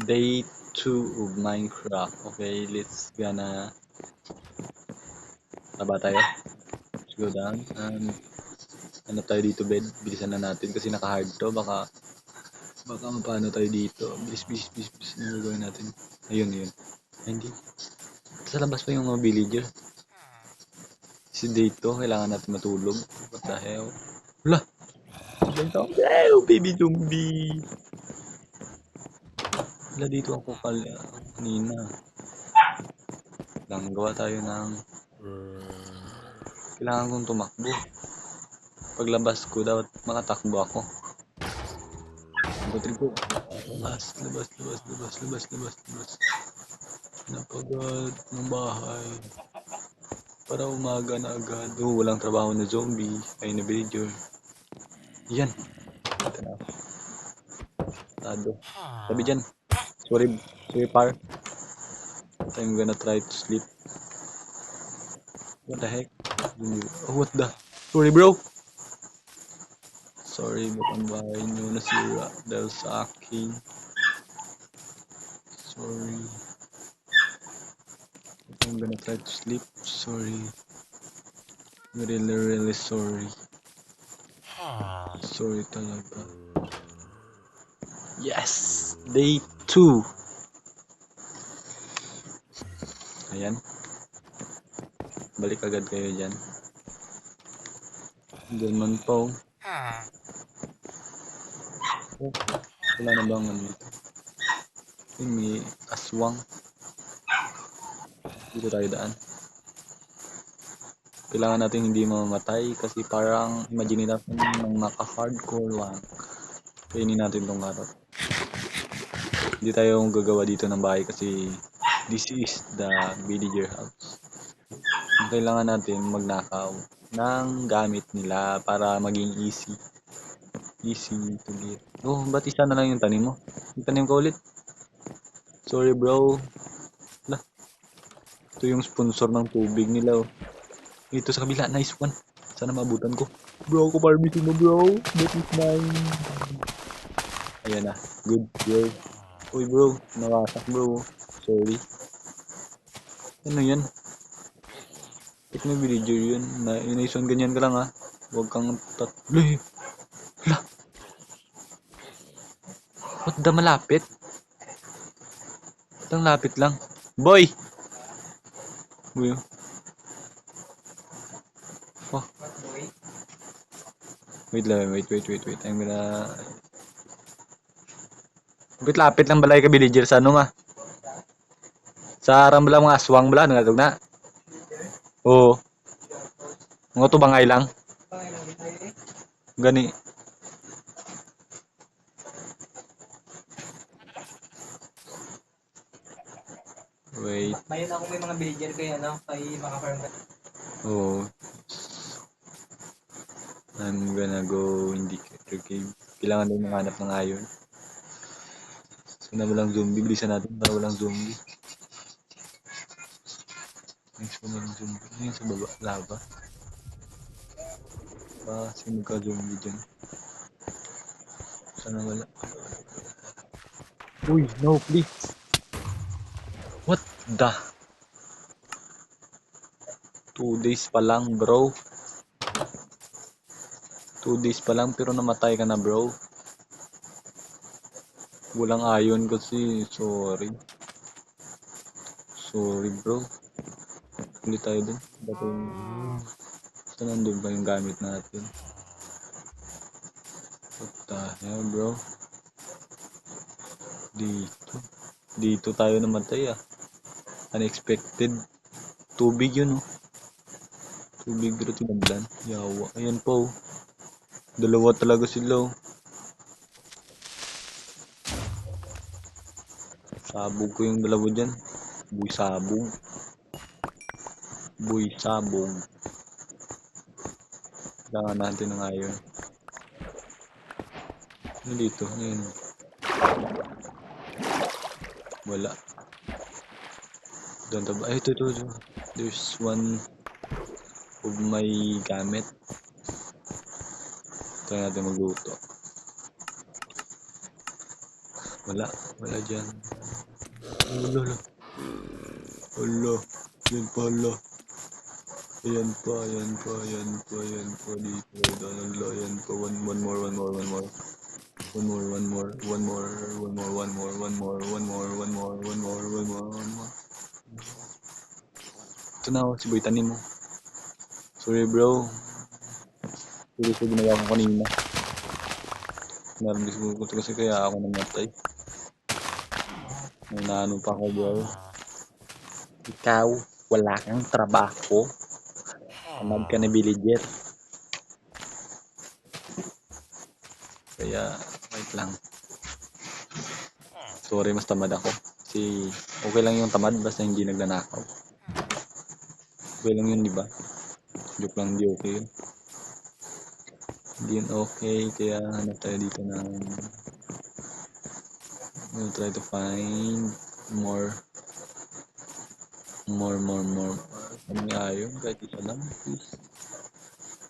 Day 2 of Minecraft. Okay, let's gonna... Taba tayo. Let's go down. And ano tayo dito, bed? Bilisan na natin kasi naka-hard to. Baka mapano tayo dito. Bilis. Ano gagawin natin? Ayun. Ay, hindi. Sa labas pa yung mga villager. Si day 2, kailangan natin matulog. What the hell? Wala! Baby zombie! Wala dito ako kanina. Lang gawa tayo ng... Kailangan kong tumakbo. Paglabas ko, dapat makatakbo ako. Batrip ko. Labas. Napagad ng bahay. Para umaga na agad. Walang trabaho na zombie. Ay na villager. Yan. Ito na. Tado. Sabi dyan. Sorry par. I'm gonna try to sleep. What the heck? Oh, what the? Sorry bro. Sorry, ba't ang bahay nyo nasira dahil sa akin. Sorry. I'm gonna try to sleep. Sorry. Really sorry. Sorry talaga. Yes! Day 2! Ayan. Balik agad kayo dyan. Diyan man po. Oh, wala na bang ano dito? May aswang. Dito tayo daan. Kailangan natin hindi mamamatay kasi parang imagine natin ng naka-hardcore lang. Kainin natin tong karot. Hindi tayo gagawa dito ng bahay kasi this is the villager house. Kailangan natin magnakaw ng gamit nila para maging easy to get. Oh, ba't isa na lang yung tanim mo? Yung tanim ko ulit. Sorry bro. Lah. Ito yung sponsor ng tubig nila oh. Ito sa kabila, nice one. Sana maabutan ko. Bro, ko farming mo bro. That is mine. Ayan na. Good bro. Uy bro, nakasak bro. Sorry. Ano yan? Ba't may villager yun? Inaison ganyan ka lang ha. Huwag kang Lih! Lah! What the malapit? Ba't ang lapit lang? Boy! Boy oh. Oh. Wait lang, wait. I'm gonna... Wait, lapit lang balay ka villager sa ano nga? Sa aram bala mga aswang bala, nangatog na? Oo. Mga to bangay lang? Gani. Wait. Mayroon ako may mga villager kaya ano, kay makafarm ka. Oh. I'm gonna go indicator cave. Kailangan din makahanap ng iron. Sana walang zombie. Bilisan natin para walang zombie. Next pa walang zombie. Ano yun sa baba? Lava. Sino ka zombie dyan? Sana wala. Uy, no, please. What the? 2 days pa lang, bro. 2 days pa lang pero namatay ka na, bro. Walang iron kasi. Sorry. Sorry, bro. Hindi tayo dun. Dati saan nandun ba yung gamit natin? What the hell, bro? Dito tayo namatay ah. Unexpected. Tubig yun oh. Tubig pero tinablan. Yawa. Ayan po. Dalawa talaga sila oh. Sabog ko yung dalawa dyan. Buy sabog. Kailangan natin ng iron. Ano dito? Ano yun? Wala. Doon taba. Ay, ito. There's one of my gamit. Try natin magluto. Wala dyan. Wala. Yan pala. Ayan pa dito. Ayan pa. One more. Ito na ako, si Boy Tanim mo. Sorry bro. Sorry sa ginawa ko kanina. Narbis ko kasi kaya ako namatay. May naano pa ako bro. Ikaw, wala kang trabaho. Tamad ka na villager. Kaya, wait lang. Sorry, mas tamad ako. Kasi, okay lang yung tamad basta hindi nagnanakaw. Okay lang yun, di ba? Joke lang, di okay yun. Hindi yun okay, kaya hanap tayo dito ng... We'll try to find more. Ano nga yun? Kahit isa lang, please.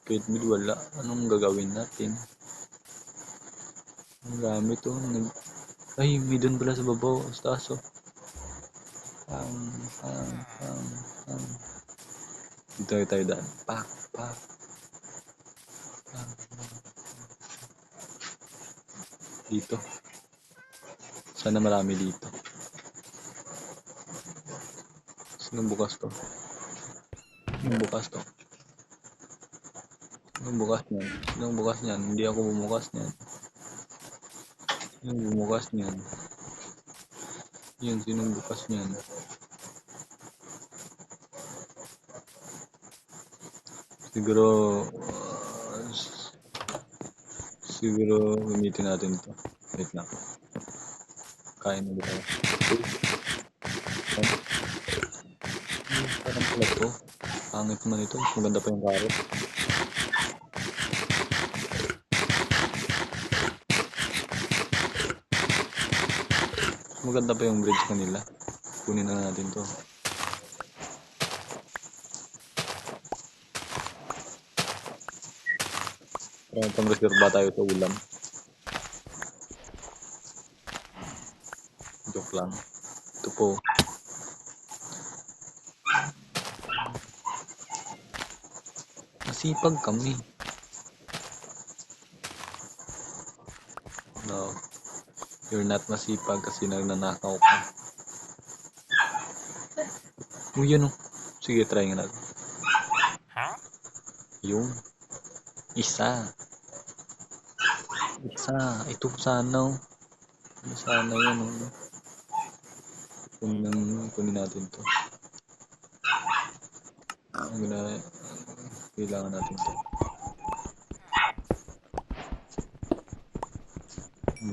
Kahit mid wala, anong gagawin natin? Ang gamit oh. Ay, may doon pala sa babaw. Sa taas oh. Pang. Dito tayo daan. Pak. Dito. Sana marami dito. Sinong bukas to? Sinong bukas niyan? Hindi ako bumukas niyan. Sinong bumukas niyan? Yun, sinong bukas niyan? Siguro gamitin natin ito. Wait lang. Kain na dito. Parang pala ito. Pangit naman ito. Maganda pa yung carrot. Maganda pa yung bridge kanila. Kunin na natin to. Parang pang-reserva tayo sa ulam. Joke lang. Ito po. Masipag kami. No. You're not masipag kasi nagnanakaw ka. Yun oh. Sige, try nga natin. Yung. Isa. Ito sana oh. Sana yun oh. Kunin natin to. Kailangan natin to.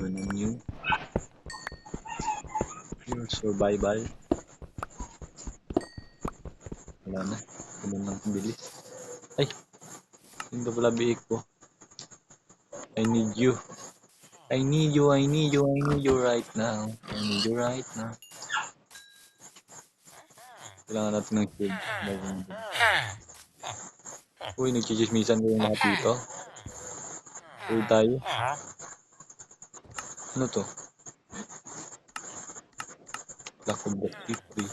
Ganun yun. Your survival. Wala na. Ganun lang bilis. Ay! Hindi pala biik ko. I need you right now. Kailangan natin ng shield. Uy, nagchichismisan ko yung mga dito. Uy, tayo. Ano to? Lack of free.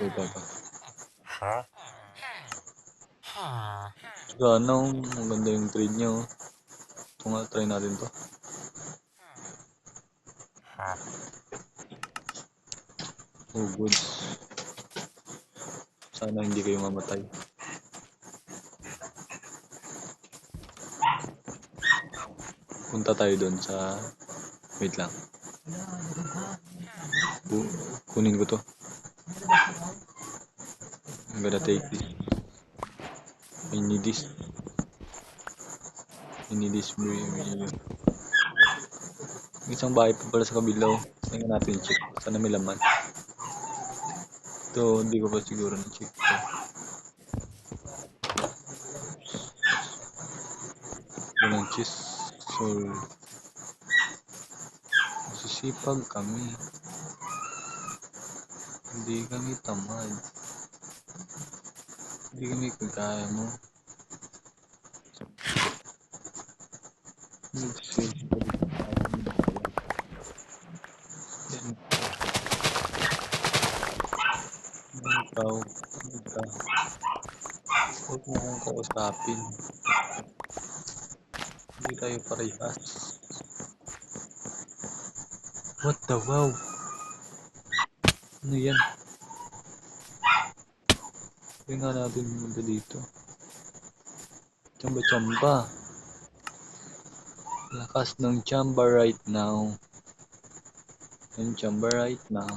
Uy, baba. Sana, ang ganda yung trade nyo. Ito nga, try natin to. Oh, good. Sana hindi kayo mamatay. Punta tayo doon sa... Wait lang. Kunin ko to. I'm gonna take this. I need this. Isang bahay pa pala sa kabilaw. Tingnan natin check. Sana may laman. Ito, hindi ko pa siguro na-check ito. Walang cheese. So, masisipag kami. Hindi kami tamad. Hindi kami kagaya mo. Nag-save pa rin tayo. Yan. Ikaw. Ikaw. Huwag mo akong kausapin. Hindi tayo parehas. What the wow? Ano yan? Tingnan natin muna dito. Chamba-chamba. Lakas ng chamba right now. Yung chamba right now.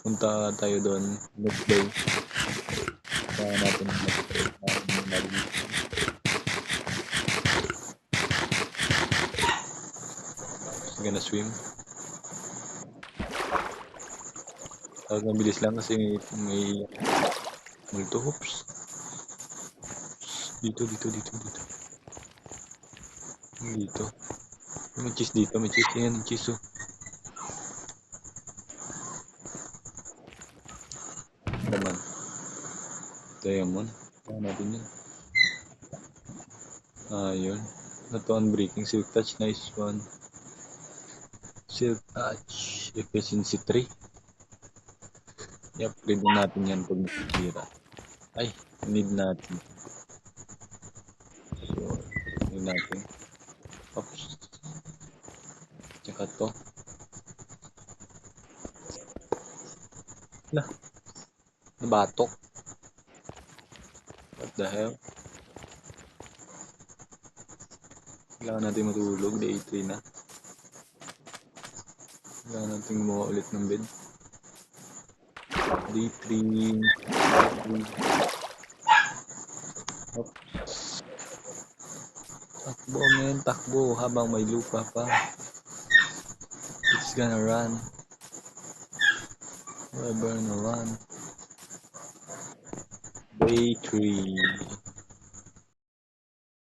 Punta tayo doon. Next day. Kaya natin gonna swim. Tapos mabilis lang kasi may multo hoops. Dito. May cheese dito, may cheese. Yan, cheese oh. Naman. Diamond. Kaya natin yun. Ayun. Ito unbreaking silk touch. Nice one. Silk touch. Efficiency 3. I-upgrade natin yan pag nasira. Ay, need natin. So, need natin. Oops. Tsaka to. Lah. Nabatok. What the hell? Kailangan natin matulog. Day 3 na. Kailangan natin gumawa ulit ng bed. Day 3. Oops. Takbo men, takbo habang may lupa pa. It's gonna run. We're gonna run. Day 3.